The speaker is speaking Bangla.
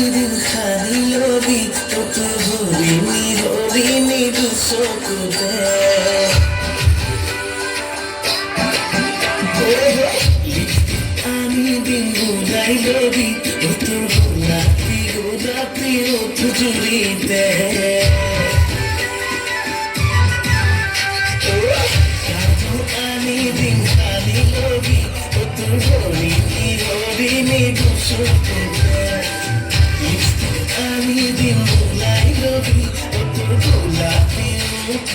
দিন খানি লবি তত হরিণী হরিণী দুসকুতে আমি দিন বুলাই লবি তত গোলাপি গোলাপি ওঠ জুড়িতে আমি দিন খানি লবি তত হরিণী হরিণী দুসকুতে আমি দিন বুলাই লবি তত গোলাপি ওঠ